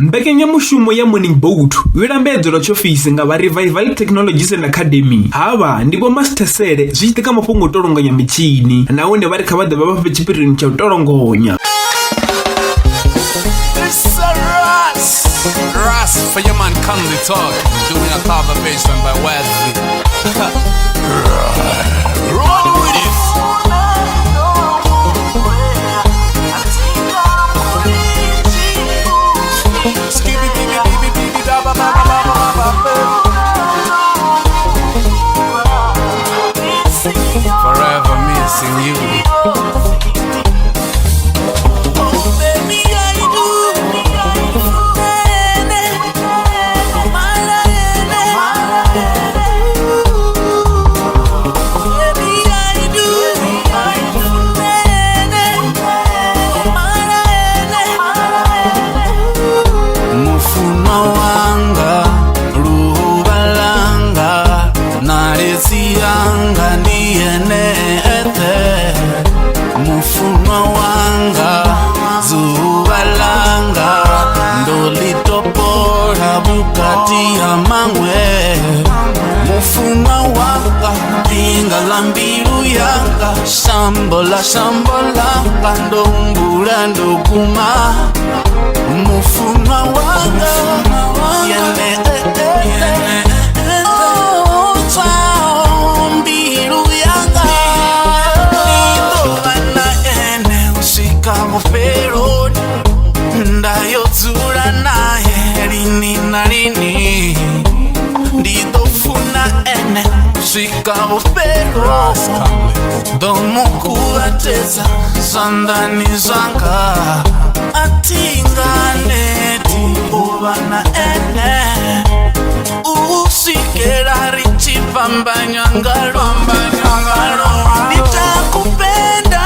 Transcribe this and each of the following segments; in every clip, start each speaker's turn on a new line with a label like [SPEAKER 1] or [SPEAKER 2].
[SPEAKER 1] Mbekanyamushumo ya Morning Boat yo lambedzwa tshiofisi nga vha Revival Technologies and Academy. Hava ndi vho Master Sele zwi tika mafhungo o tolonganya mitshini nahone vha ri kha vha ḓe vha vha fhe tshipirini tsha u tolongonya.
[SPEAKER 2] Ras for your man Conley talk, doing a cover based on by Wesley. Roll with it. Skibby bibi bibi bibi da ba ba ba ba ba ba. Forever missing you.
[SPEAKER 3] Lambiru yanga sambola sambola ndombula ndokuma mufunwa wanga yene mbiru yanga nidobana ene usika mufero ndayodzula naye lini na lini ndidofuna ene usika mufero domukuvatedza zandani zvanga atinganeti uvana ene usikera richipambanyangalo nitakupenda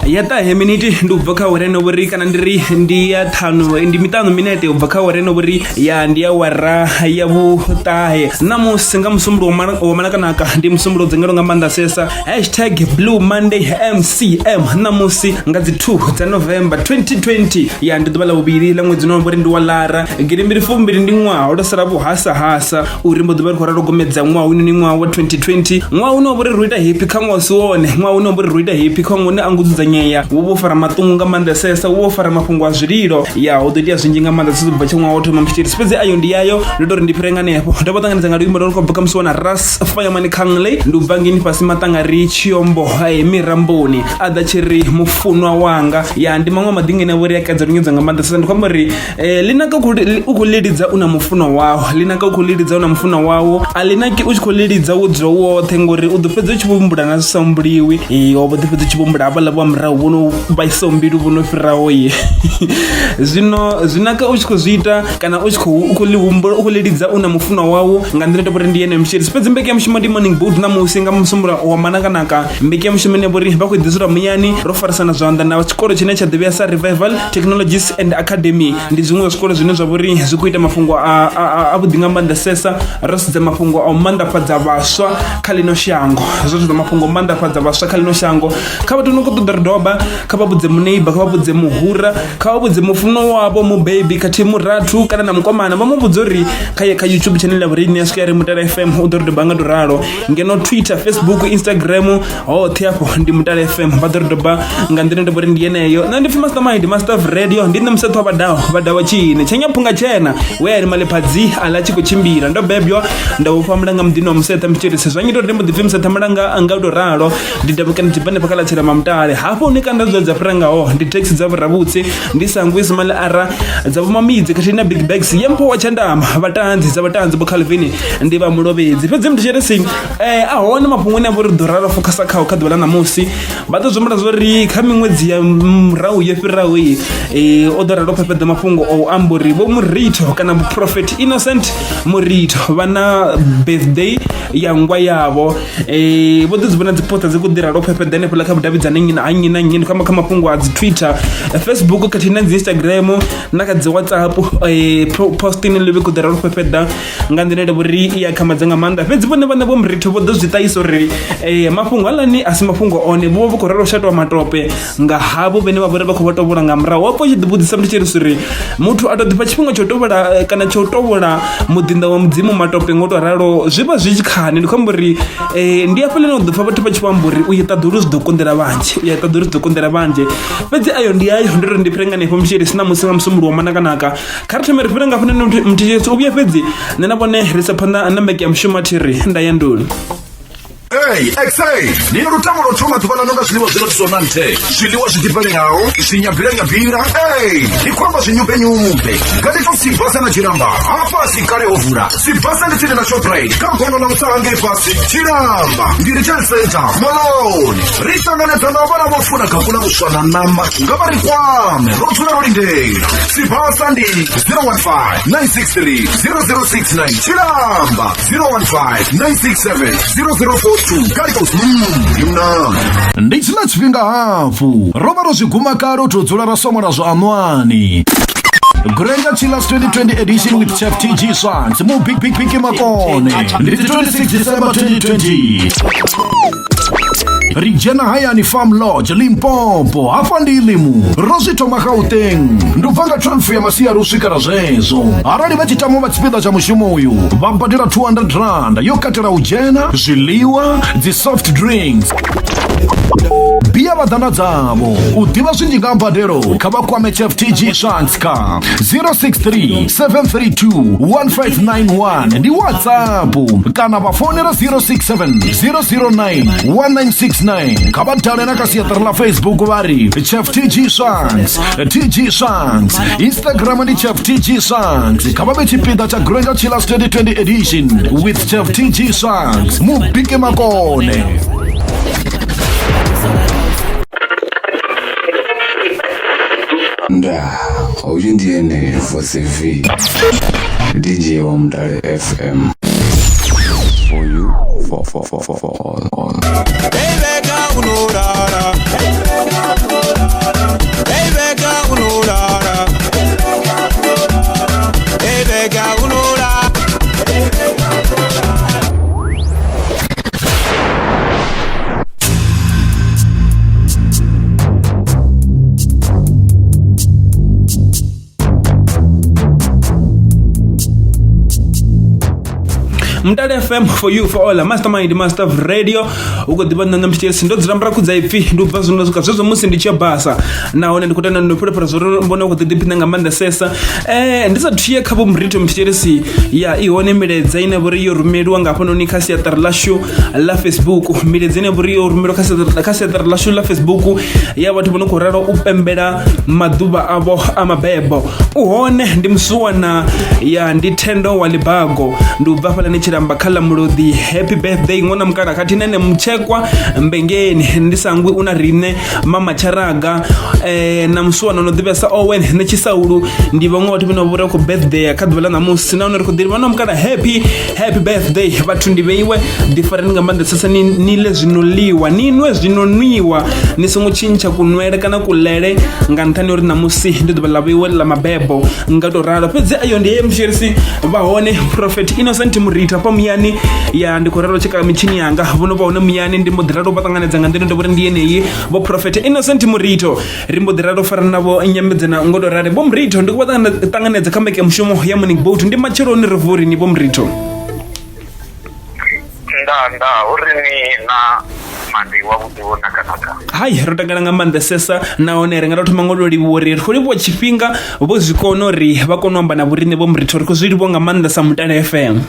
[SPEAKER 1] yata he minute ndi ubva kha wore novuri kana ndiri ndi ya thanu ndi mitano minute ubva kha wore novuri ya ndi ya wara ya vutahe namusi nga musumbulo wa malakanaka ndi musumbulo dzengelo nga manda sesa #Blue Monday MCM namusi nga dzi 2 dza November 2020 ya ndi ḓuvha ḽa vhuvhili ḽa ṅwedzi november ndi wa lara ngiri fumbili ndi ṅwaha lo sala hasa uri mbo ḓuvha ri khou ralo gomedza ṅwaha uno ni ṅwaha wa 2020 ṅwaha uno vhuri ruita happy kha ṅwaha si wone ṅwaha uno vhuri ruita happy kha ṅwaha angudzanya wo fara matungu nga manda sesa wo fara mafhungo a zwililo ya u ḓo itea zwinzhi nga manda sesa bva tshiṅwaha wo thoma mutshitshi fhedzi ayo ndi yayo ndo tori ndi phirenga nepo ndo ṱanganedza nga luimbo ndo khou bva kha musi wana Ras Fireman Conley ndi ubva ngini fhasi matanga ri Chiombo Miramboni a ḓa tshiri mufunwa wanga ya ndi maṅwe madingene vho ri akadza lunyedza nga manda sesa ndi khou amba uri linaka u khou lilidza una mufunwa wawo linaka u khou lilidza una mufunwa wawo alinaki u tshi khou lilidza wo dzula woṱhe ngori u ḓo fhedza u tshi vhumbula na zwisambuliwi o vho ḓo fhedza u tshi vhumbula havhaḽa vha murahu vhono vhaisa mbilu vhono fhiraho ye zwino zwinaka u tshi khou zwi ita kana u tshi khou lihumbula u khou lilidza una mufunwa wawo nga nḓila topori ndi ene mshiri fhedzi mbekanyamushumo ndi Morning Boat na musi nga musumbula wa manakanaka mbekanyamushumo ne vhori vha khou ḓisula muyani ro farisana zwanḓa na tshikolo tshine tsha ḓivhea sa Revival Technologies and Academy ndi zwiṅwe zwa zwikolo zwine zwa vhori zwi khou ita mafhungo a vhuḓi nga maanḓa sesa ro sedza mafhungo a u maanḓafhadza vhaswa kha ḽino shango zwo sedza mafhungo o maanḓafhadza vhaswa kha ḽino shango kha vhathu no khou ṱoḓa ri doba kha vha vhudze muneiba kha vha vhudze muhura kha vha vhudze mufuno wavho mubebi khathihi murathu kana na mukomana vha mu vhudze uri kha YouTube channel ya vhuri ya swika ri Mutale FM u ḓo ri doba nga ḓo ralo ngeno Twitter Facebook Instagram hoṱhe afho ndi Mutale FM vha ḓo ri doba nga nḓila ndo vhori ndi yeneyo na ndi Mastermind Master of Radio ndi nṋe musetho wa vhadawa tshine tshenya phunga tshena we ari malepadzi ala tshi khou tshimbila ndo bebywa ndo vhofha mulanga mudini wa musetha mtshirisi zwa nyito ri mbo ḓi musetha mulanga anga ḓo ralo ndi dabukana dzibane pakala tshela mamutale hafho ni kanda dza prangaho ndi taxi dza vhuravhutsi ndi sangu Ismail Ara dza vhumamidzi khathihi na big bags yempo wa Tshandama vhatanzi dza vhatanzi bo Calvin ndi vha mulovhedzi fhedzi mutshirisi a hone mafhungo ne vho ri ḓo ralo focus kha ḓuvha ḽa namusi vha ḓo zwombela zwori kha miṅwedzi ya murahu yo fhiraho o ḓo ralo phepheḓa mafhungo o amba uri vho Murito kana Prophet Innocent Murito vhana birthday ya ngwa yavho vho ḓi dzivhona dzi poster dzi khou ḓi ralo phepheḓa henefho kha vhudavhidzani nnyi na nnyi ndi kama kha mafhungo a dzi Twitter, Facebook khathihi na dzi Instagram na kha dzi WhatsApp post ine ḽi vhe khou ḓa ro fhefheḓa nga nḓila ine vhori i ya khamadza nga maanḓa. Fhedzi vhone vhaṋe vho Mritho vho ḓo zwi ṱahisa uri mafhungo haḽani a si mafhungo one, vho vha khou ralo shatiwa matope nga havho vhane vha vhori vha khou vha tovhola nga murahu. Wapo tshi ḓi vhudzisa muthu tshi ri uri muthu a tou ḓifha tshifhinga tsho tovhola kana tsho tovhola muḓinḓa wa mudzimu matope ngo to ralo zwi vha zwi tshi khani. Ndi khou amba uri ndi hafhaḽani u ḓo pfha vhathu vha tshi vho amba uri u ya ṱaḓa uri zwi ḓo konḓela vhanzhi, u ya ṱaḓa uri zwi ḓo konḓela vhanzhi. Fhedzi ayo ndi ayo ndi ri ndi fhire nga hanefho mutsheli sina musi nga musumbuluwo wa manakanaka kha ri thome ri fhire nga hafhanoni muthisetsi u vhuya fhedzi nṋe na vhone ri sa phanḓa na mbeke ya mushumo a thi ri nda ya nduli.
[SPEAKER 4] Hey, XA, nina lutamo lotoma tuvana nonga ziliwa zilo tisonante. Ziliwa zitipeleao, zinyabira. Hey, ni kwamba zinyupe nyumpe. Gati to sibasa na jiramba. Hapa sikare ovura. Sibasa ni tili na Shoprite. Kampono na usange pasi. Jiramba. Ngirichel Center. Malone. Ritangane tanabara wafuna kakuna uswana nama. Ngabari kwame. Rotuna rolinde. Sibasa ndi 015-963-0069. Jiramba. 015-967-0042.
[SPEAKER 5] nditsina tshifhinga hafu ro vha ro zwi guma kale to dzula ra somela zwa anwani. Granger Chillers 2020 edition with Chef TG Swanks mu big makone ndi 26 December 2020. Rijena Hayani Farm Lodge Limpopo hafha ndi Ilimu Rosito Gauteng ndubvanga 12 ya masiya ruswikara zvezo arali vha tshitamo vha tshipiḓa tsha mushumo uyu vha badela 200 rand yo katela u dzhena zwiḽiwa dzi soft drinks bia vhaḓana dzavho u ḓivha zwinzhi nga mbadelo kha vha kwame Chef TG Shanks kha 063-732-1591 ndi WhatsApp kana vha fonela 067-009-1969 kha vha dale na kha siaṱari ḽa Facebook vha ri Chef TG Shanks, TG Shanks, Instagram ndi Chef TG Shanks. Kha vha vhe tshipiḓa tsha Granger Chillers 2020 edition with Chef TG Shanks mu bike makone.
[SPEAKER 6] Nda, hoje ndiye você vi DJ Omdale FM. For you, for all.
[SPEAKER 3] Baby girl, unurara. Baby girl, unurara. Baby girl, unurara.
[SPEAKER 1] Mdale FM for you for all, mastermind, master of radio. Uko dibana na mtiyesi ndo dzirambra kudza ipi ndo bazo ndo zvezo musi ndichia basa naone ndikutana ndopera prazoro mbona uko dipinda nga manda sesa ndisa thiye khabo mrito mtiyesi ya ione miledza ine buri yo rumeliwa nga hafho noni khasi ya tarlashu la Facebook miledza ine buri yo rumeliwa khasi ya tarlashu la Facebook ya vhathu vhono khoralo u pembela maduba avo amabebo uhone ndi msuwana ya ndi Thendo wa Libago ndo bva ni chiramba khala mulodi happy birthday ngona mukana khathi nene mchekwa mbengeni ndisangwe una rine mama charaga na msuwana no divesa Owen ne chisaulu ndi vhaṅwe vhathu vhino vhura ku birthday kha ḓuvha ḽa namusi na uri ku ḓivha na mukana happy birthday vhathu ndi veiwe different nga manda sasa ni le zwinoliwa ni nwe zwinoniwa ni songo tshintsha kunwele kana kulele nga nthani uri namusi ndi ḓuvha ḽa veiwe ḽa mabebo nga to ralo fhedzi ayo ndi ye mshirisi vha hone Prophet Innocent Murita pa muyani ya ndikoralo cheka michini yanga vono vha hone muyani ndi modiralo vha tanganedza nga ndino ndobori ndi yeneyi vho Prophet Innocent Murito ri modiralo fara navho nyambedzana ngodo rare vho Murito ndi ku tanganedza kha mbeke mushumo ya Morning Boat ndi matshelo ri vuri ni vho Murito
[SPEAKER 7] nda uri ni na mandi wa vhudivona kanaka
[SPEAKER 1] hai ro tangana nga manda sesa naone ri nga ro thoma ngolo livho ri kholi vho tshifhinga vho zwikono ri vha kono amba na vhurine vho Murito ri ko zwi livho nga manda sa Mutale FM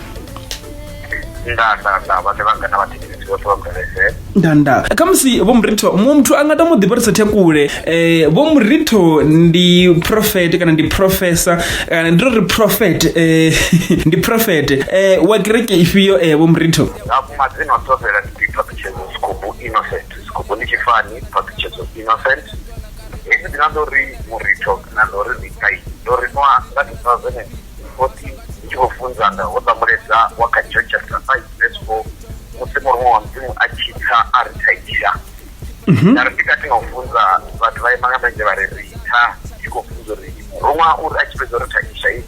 [SPEAKER 7] nda vhane vhangana vhathikisi vhoṱhe vha Mutale FM
[SPEAKER 1] ndanda kamusi vho Murito muthu anga ta muḓibarisa thekule vho Murito ndi prophet kana ndi professor kana ndi ri prophet ndi prophet wa kereke ifhio vho Murito
[SPEAKER 7] madzina otofela ndi Papichezo Skubu Innocent Skubu ndi chifani Papichezo Innocent ezi ndinandori Murito ndinandori ndikai ndori noa nga 2014 ndichivofunza ndahodamuledza wakajoja 5 verse 4 musi murume wa mudzimu achitsa aritaitira nari ndikati nofunza vatu vaimanga manje vari rita chikofunzo riri rumwa uri achipedza ritaisha izvi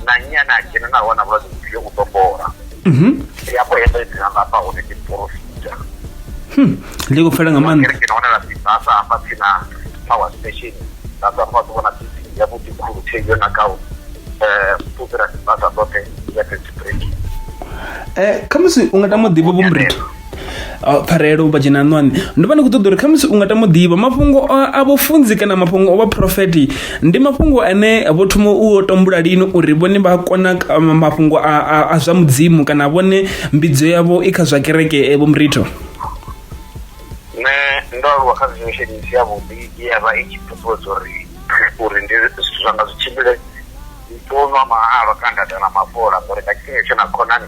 [SPEAKER 7] nanyana achena nawana vulazi kupiyo kutombora yapo hendo idzinamba pahone tiprofita
[SPEAKER 1] ndikufela ngamanda
[SPEAKER 7] kereke naona basa apa tina power station basa apa tona tisi yabuti khulu theyo nakao pupera basa bote yaketi break
[SPEAKER 1] khamusi u nga ta muḓivha vho murito pfarelo u badzhena ṋwani ndi vha ndi khou ṱoḓa uri khamusi u nga ta muḓivha mafhungo a vhofunzi kana mafhungo o vhaprofeti ndi mafhungo ane vho thoma u o tombula lini uri vhone vha kona mafhungo a zwa mudzimu kana vhone mbidzo yavho i kha zwa kereke vho murito?
[SPEAKER 7] nṋe ndo aluwa kha situation isi yavhuḓi ye ya vha i tshi ṱuṱuwedza uri ndi zwithu zwanga zwi tshimbile ntonwa mahalwa kandada na mafola ngori nga tshifhinga tsho na khonani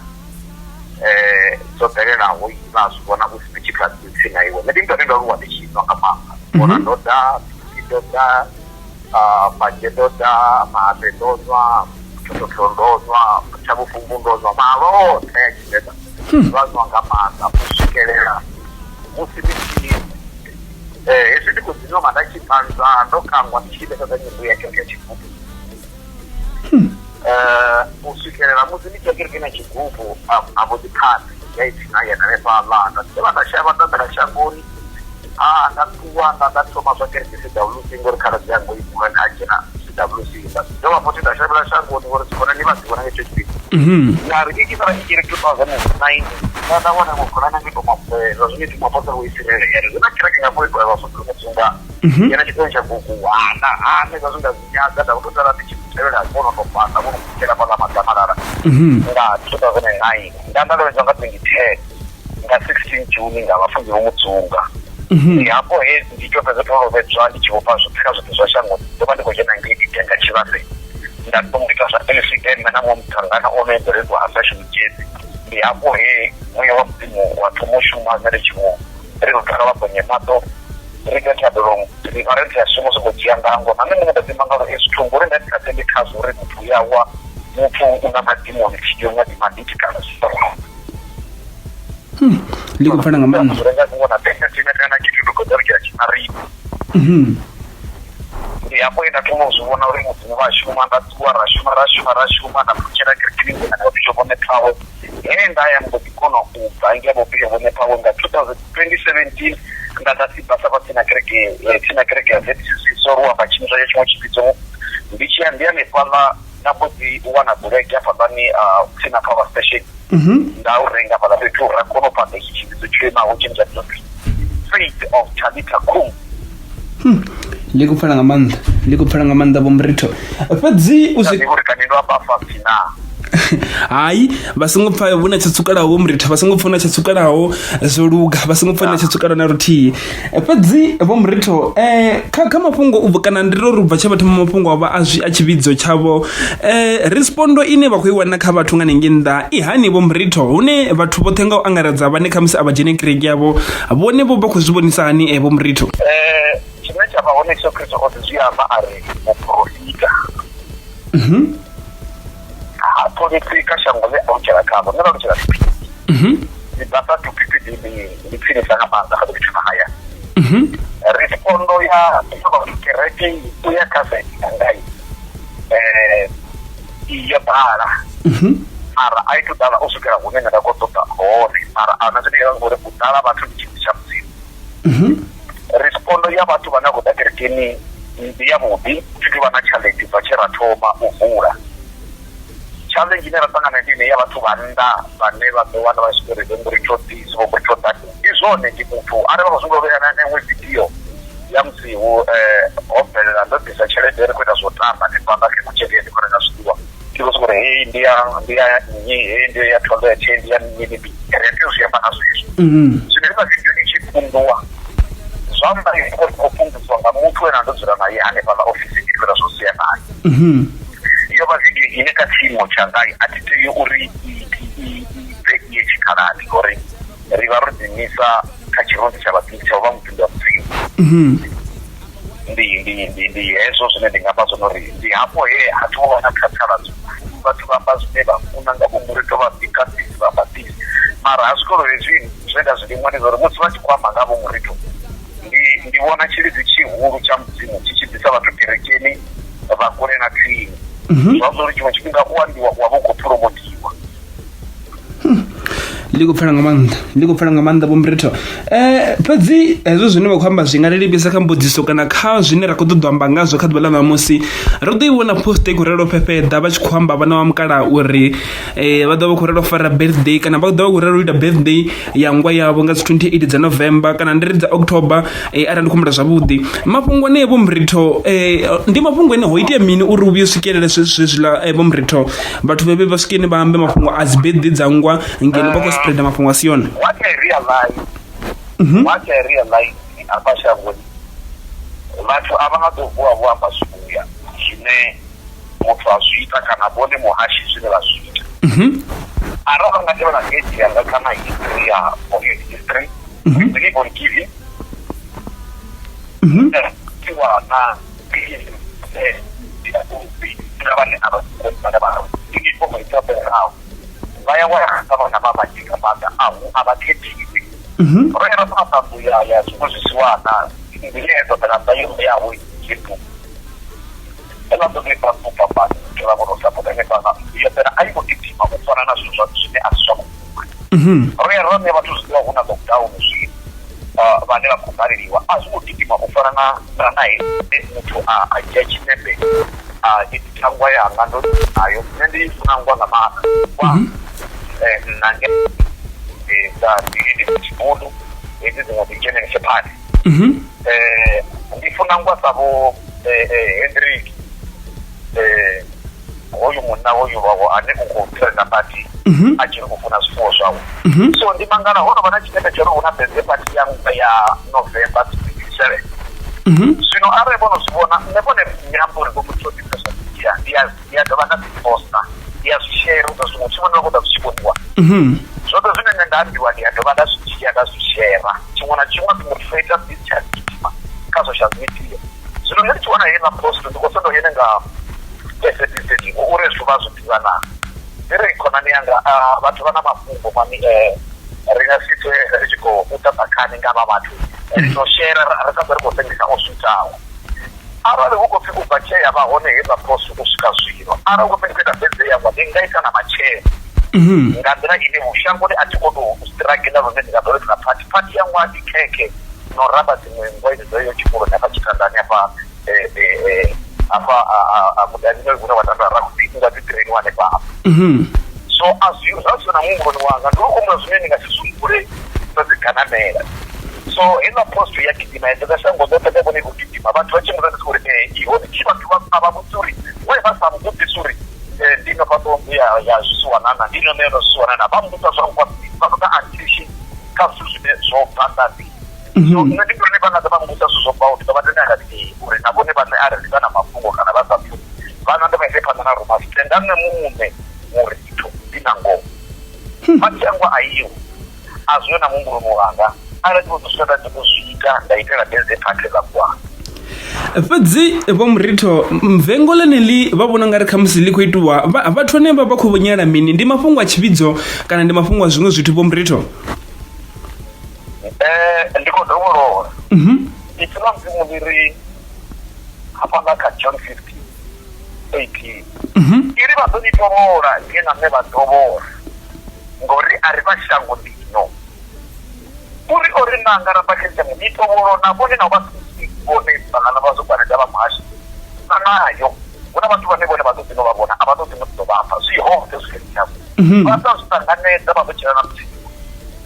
[SPEAKER 7] dzo bvelelaho vha zwi vhona u speech class tsini na iwe ndi ndo aluwa ndi tshi nwa nga maanḓa vhona ndo da ndo da manje ndo da mabe ndo nwa thotho ndo nwa thabufumbu ndo nwa maloṱhe a tshivenḓa vha nwa nga maanḓa u swikelela musi ndi hezwi ndi khou dzi nwa nda tshi panza ndo kangwa ndi tshi vhesa nyimbo ya kereke ya tshigubu u swikelela musi ndi tshi kereke na tshigubu avo dzikhadi ya itsina yena vefhaḽa nda ḓivha nda shavha nda ḓela shangoni nda ṱuwa nda thoma zwa kereke CWC ngori khaladzi yango i khulwane a dzhena CWC nda dovha futhi nda shavhela shangoni ngori dzikhonani vha dzi vhona nga hetsho tshifhinga yari i tshi sala i kereke 2009 nda wana mukhonani ange to mafhelo zwine ti mafhelo wo isirelela zwina kereke ya moyo kwa vhafunzi vha yena tshikoni tsha guguwana neza zwi nda zinyaga nda khou ṱoḓa ndi tshi tevhela vhono to pasa vhono kutshela fhaḽa madamarara nga 2009 nda lovhedzwa nga 2010 nga 16 June nga vhafunzi vho Mudzunga ndi hapo ndi tshi fhedza to lovhedzwa ndi tshi vhofha zwithu zwithu zwa shango ndo vha ndi khou dzhena ngei nga Tshivhase nda ṱombika zwa LCN na muṅwe muṱangano ono eḓeledzwa ha fashion jazz ndi hapo muya wa mudzimu wa thoma u shuma nṋe ndi tshi vho ri khou khala vhagonye maṱo ri kha thabelo ri vha ri tshi shuma so dzhia ngango na nṋe ndi ḓi mangalo zwithu ngori nda kha tendi khazo uri muthu yawa muthu una madimoni tshio nga dimandiki kana zwithu
[SPEAKER 1] ndi khou pfana nga maanḓa
[SPEAKER 7] ri nga vhona pesa tshine kana tshithu ndo ḓo ri tshi mari ndi hapo nda thoma u vhona uri muthu wa shuma nda ṱuwa ra shuma na kutshela kirikini na vho vhone phawe nda ya mbo dikono u banga vho phiwa vhone phawe nga 2017 nda si basa kwa tsina kereke ya ZCC so ruwa pa tshimzo ya tshimo tshipitso ndi tshi ya ndi fhaḽa na mboḓi u wana bulege hafhaḽani tsina power station nda u renga fhaḽa fhethu ra kona u panga itshi tshipitso tshenaho tshine tsha pfhi Faith of Talita Kum
[SPEAKER 1] ndi khou pfala nga maanḓa vho murito fhedzi u
[SPEAKER 7] ndi uri kanendo apa fasina
[SPEAKER 1] hayi vha songo pfa vhu na tsitsukalaho vho murito vha songo pfa na tsitsukalaho zwo luga vha songo pfa na tsitsukalaho na ruthihi fhedzi vho murito kha mafhungo u bva kana ndi ro bva tsha vha thoma mafhungo avha a tshividzo tshavho respondo ine vha khou i wana kha vhathu nga nengi nnḓa i hani vho murito hune vhathu vhoṱhe nga u angaredza vhane kha musi a vha dzhene kereke yavho vhone vho vha khou zwi vhonisa hani vho murito
[SPEAKER 7] tshine tsha vha hone Yesu Kristo o zwi amba ari muprofita politika shango le autshela khavho nṋe vha lutshela ndi basa tu pipi ndi pfinisa nga maanḓa kha zwithu na haya respondo ya kereke u ya kha ngai iya bala mara ai tu dala u swikela hune nda khou ṱoḓa hone mara ana zwine ya ngori u dala vhathu ndi tshithu tsha mudzimu respondo ya vhathu vhane khou ḓa kerekeni ndi ya vhuḓi fiki vha na challenge bva tshe ra thoma u vula challenge ine ra ṱangana ndi ya vhathu vha nnḓa vhane vha ḓo wana vha tshi ri ngori tshoṱi so ngori tshoṱi ndi zwone ndi muthu are vha songo vhea na newe video ya musi ho bvelela ndo ḓisa tshelede ri khou ita zwo tamba ndi panga khe kutshelede ndi khou renga zwiḽiwa ndi khou sokou ri ndi ya nnyi ndi ya toilet ndi ya mini kereke zwi amba na zwezwo zwine ri video ndi tshi kunduwa zwamba i khou fhungudziwa nga muthu ane ndo dzula naye hanefhaḽa ofisini ndi khou ita zwo sia naye yo vha video ine kha tshiimo tsha ngai a thi tei uri bve iye tshikhalani ngori ri vha ro ḓimisa kha tshirunzi tsha vhaḓivhi tsha u vha mutumbi wa mudzimu ndi hezwo zwine ndi nga amba zwone uri ndi hafho ha thu wana khathaladzo vhathu vha amba zwine vha funa nga umurito vha ḓikatisi vha vhaḓisi mara ha zwikolo hezwi zwe nda zwi limwa ndi zwa uri musi vha tshi khou amba nga vho murito vona chilidzi chihuru cha mudzimu chichibvisa vanhu kerekeni vakure na tsini zvazori chimwe chifhinga uwandiwa wavogopuromodiwa
[SPEAKER 1] likupfala nga maanḓa Vho Murithi. Fhedzi hezwo zwine vha khou amba zwi nga livhisa kha mbudziso kana kha zwine ra khou ṱoḓa amba ngazwo kha ḓuvha ḽa ṋamusi. Ro ḓo i vhona post i khou relo phepheḓa vha tshi khou amba vhana vha mukala uri vha ḓo vha khou relo fara birthday kana vha ḓo vha khou relo ita birthday ya ngwa yavho nga dzi 28 dza November kana ndiri dza October arali ndi khou humbula zwavhuḓi. Mafhungo ane Vho Murithi ndi mafhungo ane ho itea mini uri u vhuye u swikelele zwezwiḽa Vho Murithi vhathu vhe vha swikeni vha ambe mafhungo a dzi birthday dza ngwa ngeno vha khou spreada mafhungo a si yone.
[SPEAKER 7] What I realize abashangoni vhathu a vha nga ḓo vuwa vho amba zwivhuya zwine muthu a zwi ita kana vhone muhashi zwine vha zwi ita arali vha nga tevhela gate yanga kana history ya oyo history believe on giving tiwa na vhane a vha ndi for my job now vaya wa kama baba jika baba au abakhethiwe rero sababu ya sizisiwana ndilezo phela hiyo yawo yipu ela ndo ngipa papa kila moro sapota ngepana iyo phela ayiko kitima kufana na zwithu zwine asiswa rero ne vhathu zwiwa huna lockdown zwi vhane vha khou baleliwa a zwi kitima kufana na nae muthu a dzhia tshinepe itangwa yanga ndo ayo nṋe ndi funa ngwa nga maanḓa nange da ndi chibudu ndi dziṅwe dzi dzhenelese phanḓa ndi funa ngwa savo Hendrik hoyu munna hoyu wavo ane u khou trenda party a tshi khou funa zwifuwo zwawe so ndi mangala hono vha na tshinepe tsho ri hu na birthday party ya November 27 zwino arali vhono zwi vhona nṋe vhone nyambo uri vho muthu o ḓipfesa ndi ya dovha nda ḓiposta ndi ya zwi share uri zwiṅwe tshiṅwe na khou ḓa zwi tshi vhoniwa zwoṱhe zwine nṋe nda ambiwa ndi ya dovha nda zwi dzhia nda zwi share tshiṅwe na tshiṅwe muthu ita dzi tsha gidima kha social media zwino nṋe ndi tshi wana heiḽa post ndi khou sondo yene nga SABC uri zwithu vha zwi ḓivha na ndi ri khonani yanga vhathu vha na mafhungo mani ri nga si twe ri tshi khou ṱaṱakhani nga vha vhathu ri ḓo share ri sa ḓo ri khou sengisa o switaho arali hu khou pfi u bva tshea vha hone heiḽa post u swika zwino arali hu khou pfi ndi khou ita birthday yanga ndi nga ita na matshelo nga nḓila ine mushangoni a thi khou tou struggle lune ndi nga ḓo ri na party ya ṅwaha ndi khekhe no ramba dziṅwe ngwaini dzo yo tshikoloni hafha tshitandani hafha mudanini hune wa tamba rugby nga dzi train hanefha so zwa zwino na muhumbuloni wanga ndi khou humbula zwine ndi nga si zwi dzo dzi ganamela so heiḽa post ya gidima ya ḓoka shango ḓoṱhe ḽe vhone khou gidima vhathu vha tshi muvhudza ndi uri iho tshi vhathu a vha vhudzi uri we vha sa muvhudzisi uri ndi no fhaṱo ya zwisiwanana ndi no neno zwisiwanana vha muvhudza zwa vha ṱoḓa attention kha zwithu zwine zwo bvaḓaḓi so nṋe ndi uri vha nga ḓa vha muvhudza zwithu zwo bvaho ndi ḓo vha tendela uri na vhone vhaṋe arali vha na mafhungo kana vha sa pfhi vhana ndo vha ise phanḓa na roma tenda nṋe muṋe uri itho ndi na ngoho matshangwa a iwo a zwiwe na muhumbuloni wanga arali vho ḓo swika ndi khou swika nda itela birthday party ḽa ṅwaha
[SPEAKER 1] fhedzi Vho Murithi mvengo ḽeneḽi vha vhona nga ri khamusi ḽi khou itiwa vhathu vhane vha khou vhonyala mini ndi mafhungo a tshivhidzo kana ndi mafhungo a zwiṅwe zwithu Vho Murithi
[SPEAKER 7] ndi khou dovholola ipfi ḽa mudzimu ḽi ri hafhaḽa kha John 15:18 iri vha ḓo ḽi tovhola nge na nṋe vha ḓovhola ngori a ri vha shango ḽino uri ori nanga ra pakhetshemu ni tovholo na vhone na vha vhone vhangana vha zwo kwanela vha muhashi nayo huna vhathu vhane vhone vha ḓo ḓino vha vhona a vha ḓo ḓino ḓo vhapfa zwi hoṱhe zwi khetshamo vha sa zwi ṱanganedza vha ḓo tshila na mudzimu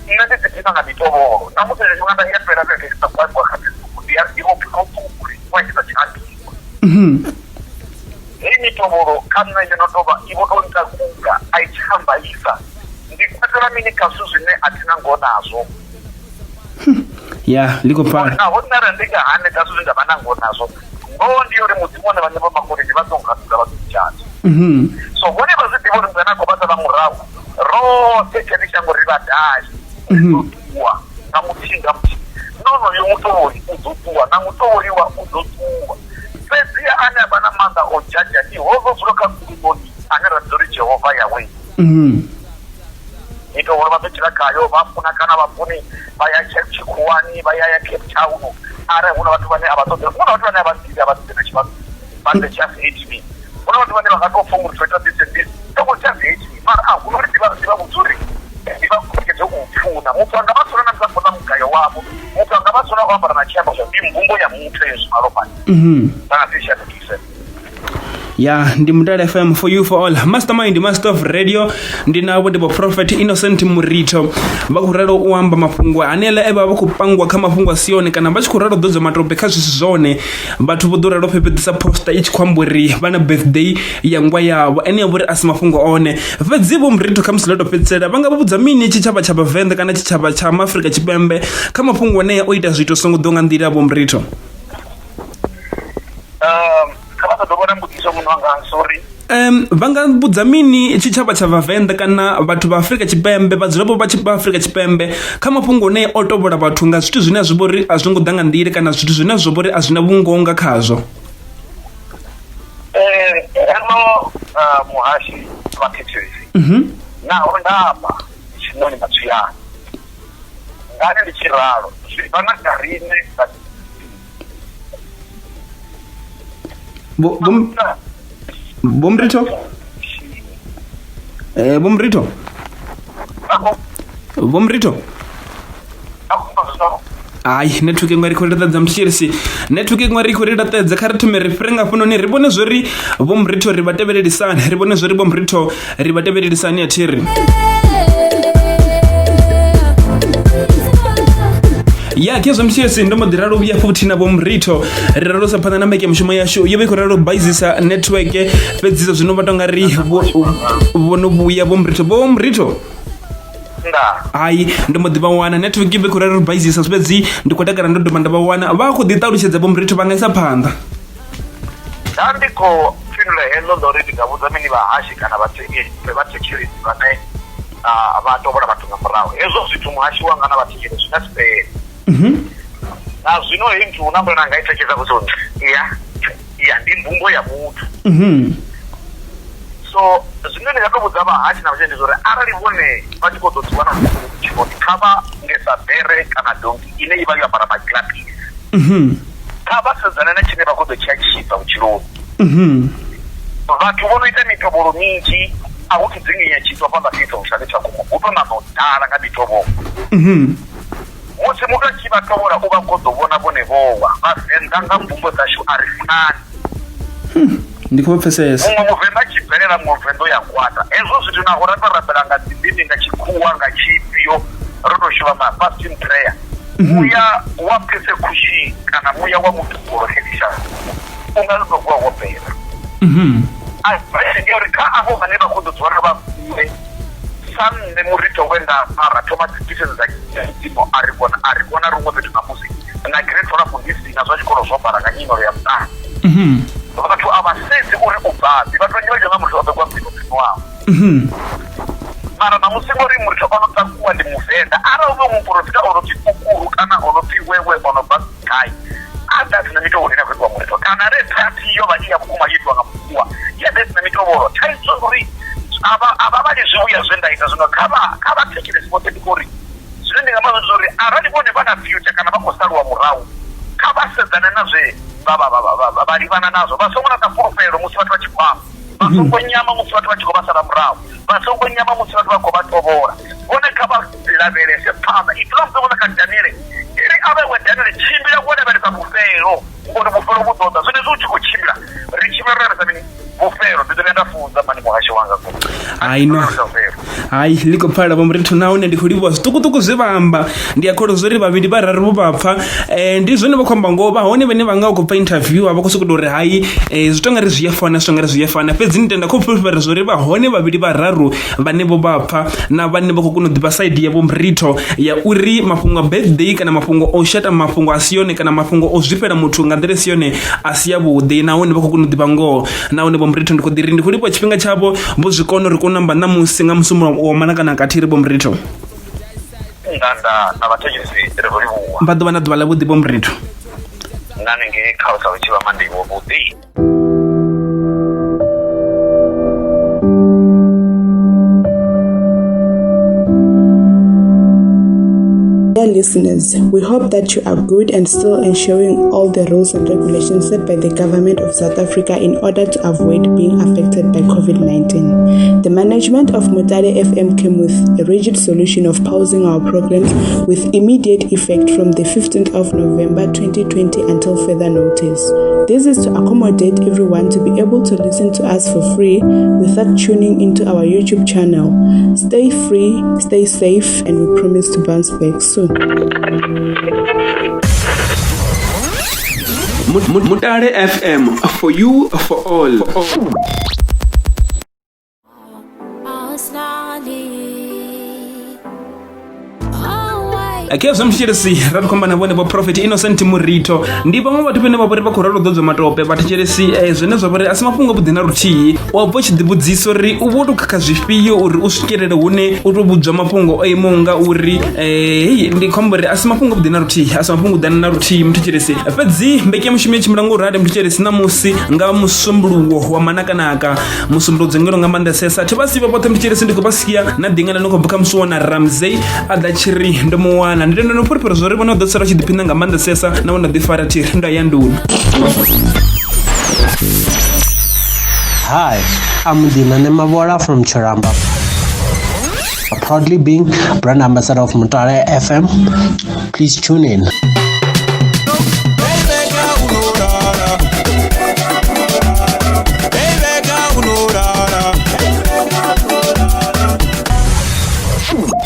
[SPEAKER 7] nṋe ndi ḓiphina nga mitovholo na musi zwi nga nda ya fhela kha khetsa kwakwa kha Facebook ndi ya iho pfha uri wa ita tshandiwa hei mitovholo kha nṋe yo no tovha i vho to ntakunga a i tshambaisa ndi kwatela mini kha zwithu zwine a thi na ngoho nazwo
[SPEAKER 1] ya liko phala
[SPEAKER 7] na hona ra ndika hane ka zwithu nga vha na ngoho nazwo ngoho ndi uri mudzimu one vhane vha makoni ndi vha ḓo khadzula vha ḓo tshata so vhone vha zwi ḓivha uri mngana a khou vha sala murahu roṱhe tsheni shango ri vha dashi ḓo ṱuwa na muthihi nga muthihi nono yo mutovholi u ḓo ṱuwa na mutovholiwa u ḓo ṱuwa fhedziha ane a vha na maanḓa o dzhadzha ndi hozo dzula kha kulumoni ane ra ḓo ri Jehova yawe mitovholo vha ḓo tshila khayo vha funa kana vha funi vha ya tshikhuwani vha ya Cape Town ara una watu vane abatode una watu vane abatide abatide chima bande just hate me una watu vane vakatofunga kuti toita this and this togo just hate me mara kunori diva muzuri diva kukedzo kupfuna mutu angavasona nzambona mugayo wavo mutu angavasona kwambara na chiyamba zvabi mbumbo ya mutu yesu maropani kana tisha tukise
[SPEAKER 1] ya ndi Mutale FM for you for all mastermind master of radio ndinavo ndipo prophet Innocent Murito vakuralo uamba mafungwa anela eva vakupangwa kha mafungwa siyone kana vachikuralo dodzo matope kha zwisi zwone vathu voduralo phephetisa poster ichikwamburi vana birthday ya ngwa yavo ene yavuri asi mafungwa one vedzivo Murito kha musileto petsela vanga vavudza mini chichava cha Venda kana chichava cha Afrika Chipembe kha mafungwa neya oita zwito songo donga ndira vo Murito vanga budza mini chichava cha Venda kana vathu va Afrika Chipembe vadzulapo va Afrika Chipembe kha mafhungo ne otovola vathu nga zwithu zwine zwivori a zwingo danga ndile kana zwithu zwine zwivori a zwina vhungonga khazwo
[SPEAKER 7] muhashi wa thetshelesi naho ndapa chinoni matsuyani ngane ndi chiralo zvivana garine
[SPEAKER 1] Bomrito Bomrito ai network ngari khoreda dza mshirisi network ngari khoreda tedza kha ri thume refrenga fono ni ri vone zori Bomrito ri vatevelelisana ri vone zori Bomrito ri vatevelelisana ya thiri ya kezwa mshiyesi ndomo diralo vya futhi na Bomrito riralo saphana na meke mshumo yasho yebe koralo baizisa network fedzisa zwino vatonga ri vono buya Bomrito ai ndomo diva wana network yebe koralo baizisa swedzi ndikotagara ndodoma ndava wana va ku ditalushedza Bomrito vanga isa phanda
[SPEAKER 7] ndiko finule hello lori ndingavudza mini vahashi kana vatekiri vane vatovola vathu nga murahu hezwo zwithu muhashi wanga na vatekiri zwina sipere na zvino hintu unambona angaitacheza kuti iya ndi mbumbo ya mutu so zvino ndingatobudza vahachi navachende zvori arali vone vachikozodziwana chikoti kava ngesabhere kana dongi ine iva yambara maglapis kava sedzana nechine vakozochiyachipa kuchirungu vathu vonoita mitoboro minji akuti dzingenyachitwa pavakuita ushande chakumo utonanodhara nga mitoboro musi mutu achivatovora uvakozovona vone vowa Vavenda nga mbumbo dzasho ari funani
[SPEAKER 1] ndikuvapfesesa
[SPEAKER 7] mumwe muvhenda achibverera muvhendo yakwata ezvo zviti naho ratorambira nga dzimbiri nga chikuwa nga chipiyo rotoshuva mafasting prayer muya wa persecution kana muya wa mutugoro hedisha ungazokuwa wopera aivaisengeuri ka avo vane vakozodzwana vakuwe san nemurito wenda mara toma decisions dzakimo arikuona rumwe petu namusi na great for fundisina zvachikoro zvobhara kanyino ya mutano vathu avasezi uri ubvapi vatonyoja namusi wabekwa mpino wavo mara namusi ngori murito onotsakuwa ndi muvhenda ara uve muprofita onoti ukuru kana onoti wewe onobva kai adasina mitovoro kwekwa murito kana repati yova iya kukuma yitwa ngamukuwa yadasina mitovoro taisori ava vane zviuya zvendaita zvino kavatekere sipotendikori zvino ndingamazozori arali vone vana future kana vakosaruwa murau kavasedzana nazve varivana nazvo vasongona kapurofero musi vati vachikwama vasongonyama musi vati vachigovasara murau vasongonyama musi vati vagovatovora vone kavalavere sepamba ifilamuzovona kadhanire iri avewe dhanire chimbira kuoneveresa mufero ngoni mufero vudzoza zvine zviuchikuchimbira richimbira raresa mini mufero ndinoenda funza mani muhashi wanga
[SPEAKER 1] aino ai liko phala Bomrito naone ndikuliwa zvitukutuku zvivamba ndiyakholo zori vaviri vararu vapfa ndizvone vakhomba ngova hone vene vanga kupfa interview ava kusukudori hai zvitongari zviyafana fedzi nditenda khopfulufera zori vahone vaviri vararu vanevo vapfa na vane vako kunodipa side ya Bomrito ya uri mafhungo a birthday kana mafhungo oshata mafhungo asiyone kana mafhungo ozvifera muthu nga nḓila siyone asiyavhuḓi nahone vako kunodipa ngoho nahone Bomrito ndikodiri ndikulipo chifhinga chavo mbuzvikono ri kunamba namusi nga musumo womana kana katiri Bomrito
[SPEAKER 7] ndanda na vatekisi revolivuwa
[SPEAKER 1] mbaḓuvha na ḓuvha ḽavhuḓi Bomrito
[SPEAKER 7] nanenge khausa uchiva mandivo vhuḓi
[SPEAKER 8] listeners, we hope that you are good and still ensuring all the rules and regulations set by the government of South Africa in order to avoid being affected by COVID-19. The management of Mutare FM came with a rigid solution of pausing our programs with immediate effect from the 15th of November 2020 until further notice. This is to accommodate everyone to be able to listen to us for free without tuning into our YouTube channel. Stay free, stay safe, and we promise to bounce back soon.
[SPEAKER 1] Mutare FM, for you, for all. Akiwa mchiresi ratu kwamba na vone Prophet Innocent Murito ndipo mwa watu pene vapore vakuralo dodzo matope vatachiresi zvenezo vapore asimafunga budhina rutii wabvo chidzibudziso ri uvotu kaka zvifiyo uri usvikerere hune utobudzwa mapungo oimonga uri ndikombo ri asimafunga budhina rutii asimafunga udhana rutii mutichiresi pedzi mbeke mushime chimulango rade mutichiresi namusi nga musumbuluwo wamanakanaka musumbuluwo dzengero nga mandasesa tivasiva pote mutichiresi ndikupasiya na dingana nokobvuka musuona Ramsey adachiri ndomuwana ndendo nopuripura zori vona dosara chidipinda nga mandasesa naona difara tiri ndayanduna.
[SPEAKER 9] Hi, I'm Dinane Mavola from Chiramba, proudly being brand ambassador of Mutare FM. Please tune in.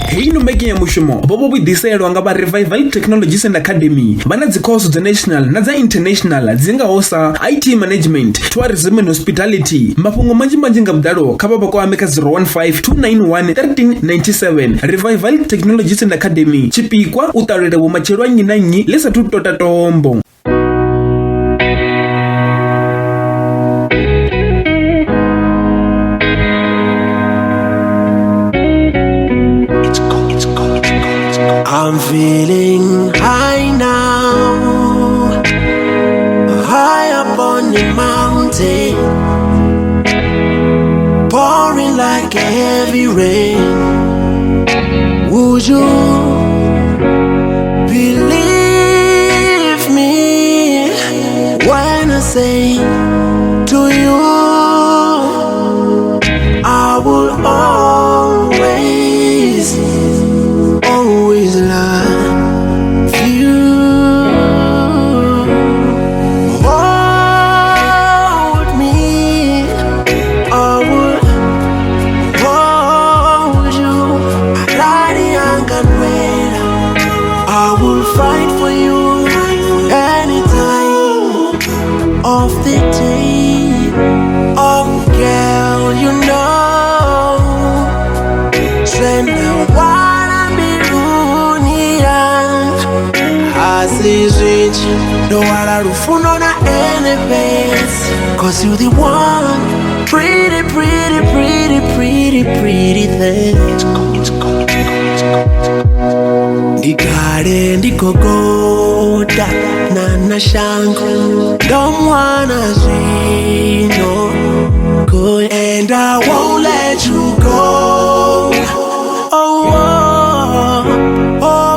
[SPEAKER 1] Hino mbeke ya mushumo bobo bidiselo nga ba Revival Technologies and Academy bana dzikoso dza national na dza international dzinga hosa IT management, tourism and hospitality. Mafungo manji nga mdalo kaba bako ameka 0152911397. Revival Technologies and Academy chipikwa utalele bo machelwa nyinanyi lesa tutota tombo.
[SPEAKER 10] I'm feeling high now, high up on the mountain, pouring like a heavy rain. Would you believe me when I say to you, I will always love you. Hold me, I will hold you. I will fight for you any time of the day. Oh girl, you know, send the no one to phone on any base, 'cause you're the one pretty thing. Ndigare ndikogoda nana shango, don't wanna no go, and I won't let you go. Oh, oh, oh.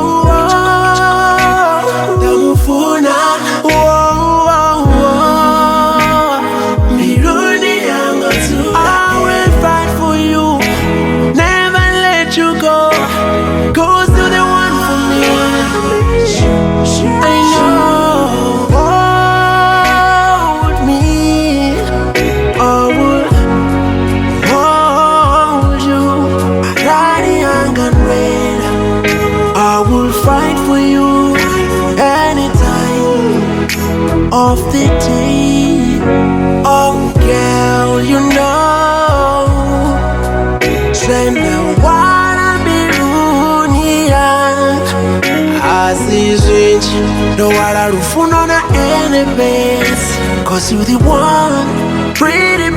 [SPEAKER 10] Of the day, oh girl, you know, send the water be union. As is rich, no water to phone on any base, 'cause you're the one pretty